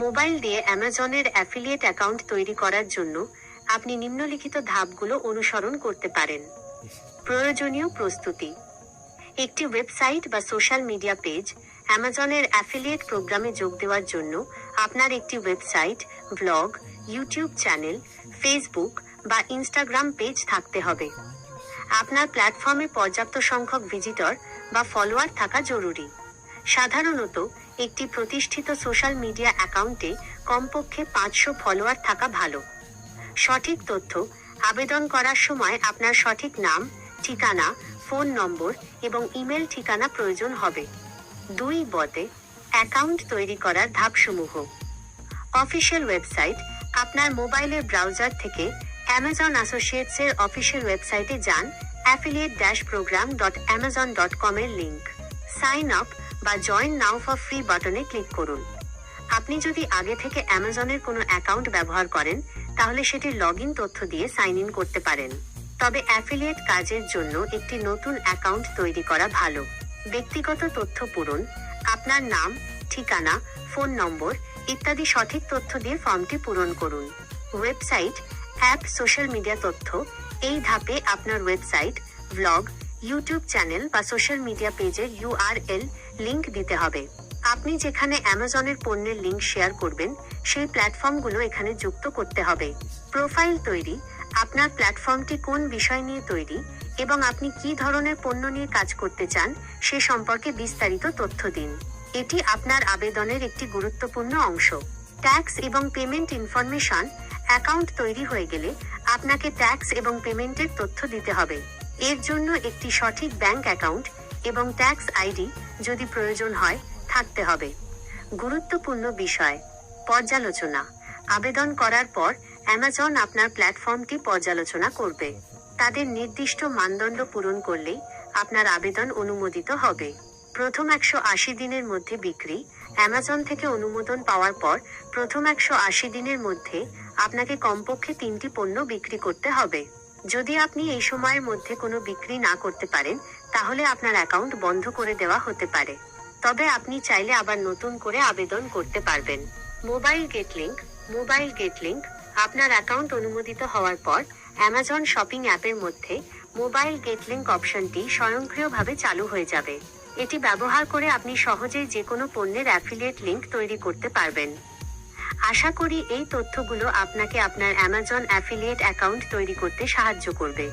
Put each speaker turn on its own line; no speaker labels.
Mobile দিয়ে অ্যামাজনের affiliate account তৈরি করার জন্য আপনি নিম্নলিখিত ধাপগুলো অনুসরণ করতে পারেন। প্রয়োজনীয় প্রস্তুতি: একটি ওয়েবসাইট বা সোশ্যাল মিডিয়া পেজ। অ্যামাজনের অ্যাফিলিয়েট প্রোগ্রামে যোগ দেওয়ার জন্য আপনার একটি website, blog, YouTube channel, Facebook বা ইনস্টাগ্রাম পেজ থাকতে হবে। আপনার প্ল্যাটফর্মে পর্যাপ্ত সংখ্যক ভিজিটর বা ফলোয়ার থাকা জরুরি। সাধারণত একটি প্রতিষ্ঠিত সোশ্যাল মিডিয়া অ্যাকাউন্টে কমপক্ষে 500 ফলোয়ার থাকা ভালো। সঠিক তথ্য: আবেদন করার সময় আপনার সঠিক নাম, ঠিকানা, ফোন নম্বর এবং ইমেল ঠিকানা প্রয়োজন হবে। 2 অ্যাকাউন্ট তৈরি করার ধাপসমূহ। অফিসিয়াল ওয়েবসাইট: আপনার মোবাইলের ব্রাউজার থেকে অ্যামাজন অ্যাসোসিয়েটসের অফিসিয়াল ওয়েবসাইটে যান। affiliate-program.amazon.com এর লিংক। সাইন আপ বা জয়েন নাও ফর ফ্রি বাটনে ক্লিক করুন। আপনি যদি আগে থেকে অ্যামাজনের কোনো অ্যাকাউন্ট ব্যবহার করেন, তাহলে সেটির লগইন তথ্য দিয়ে সাইন ইন করতে পারেন। তবে অ্যাফিলিয়েট কাজের জন্য একটি নতুন অ্যাকাউন্ট তৈরি করা ভালো। ব্যক্তিগত তথ্য পূরণ: আপনার নাম, ঠিকানা, ফোন নম্বর ইত্যাদি সঠিক তথ্য দিয়ে ফর্মটি পূরণ করুন। ওয়েবসাইট, অ্যাপ, সোশ্যাল মিডিয়া তথ্য: এই ধাপে আপনার ওয়েবসাইট, ব্লগ, ইউটিউব চ্যানেল বা সোশ্যাল মিডিয়া পেজের URL লিংক দিতে হবে। আপনি যেখানে অ্যামাজনের পণ্যের লিংক শেয়ার করবেন, সেই প্ল্যাটফর্মগুলো এখানে যুক্ত করতে হবে। প্রোফাইল তৈরি: আপনার প্ল্যাটফর্মটি কোন বিষয় নিয়ে তৈরি এবং আপনি কী ধরনের পণ্য নিয়ে কাজ করতে চান সে সম্পর্কে বিস্তারিত তথ্য দিন। এটি আপনার আবেদনের একটি গুরুত্বপূর্ণ অংশ। ট্যাক্স এবং পেমেন্ট ইনফরমেশন: অ্যাকাউন্ট তৈরি হয়ে গেলে আপনাকে ট্যাক্স এবং পেমেন্টের তথ্য দিতে হবে। এর জন্য একটি সঠিক ব্যাংক অ্যাকাউন্ট এবং ট্যাক্স আইডি যদি প্রয়োজন হয় থাকতে হবে। গুরুত্বপূর্ণ বিষয়: পর্যালোচনা: আবেদন করার পর অ্যামাজন আপনার প্ল্যাটফর্মটি পর্যালোচনা করবে। তাদের নির্দিষ্ট মানদণ্ড পূরণ করলেই আপনার আবেদন অনুমোদিত হবে। প্রথম 180 দিনের মধ্যে বিক্রি: অ্যামাজন থেকে অনুমোদন পাওয়ার পর প্রথম 180 দিনের মধ্যে আপনাকে কমপক্ষে 3টি পণ্য বিক্রি করতে হবে। যদি আপনি এই সময়ের মধ্যে কোনো বিক্রি না করতে পারেন, তাহলে আপনার অ্যাকাউন্ট বন্ধ করে দেওয়া হতে পারে। তবে আপনি চাইলে আবার নতুন করে আবেদন করতে পারবেন। Mobile gate link: mobile gate link: আপনার অ্যাকাউন্ট অনুমোদিত হওয়ার পর অ্যামাজন শপিং অ্যাপের মধ্যে মোবাইল গেট লিঙ্ক অপশনটি স্বয়ংক্রিয়ভাবে চালু হয়ে যাবে। এটি ব্যবহার করে আপনি সহজেই যে কোনো পণ্যের অ্যাফিলিয়েট লিঙ্ক তৈরি করতে পারবেন। আশা করি এই তথ্যগুলো আপনাকে আপনার অ্যামাজন অ্যাফিলিয়েট অ্যাকাউন্ট তৈরি করতে সাহায্য করবে।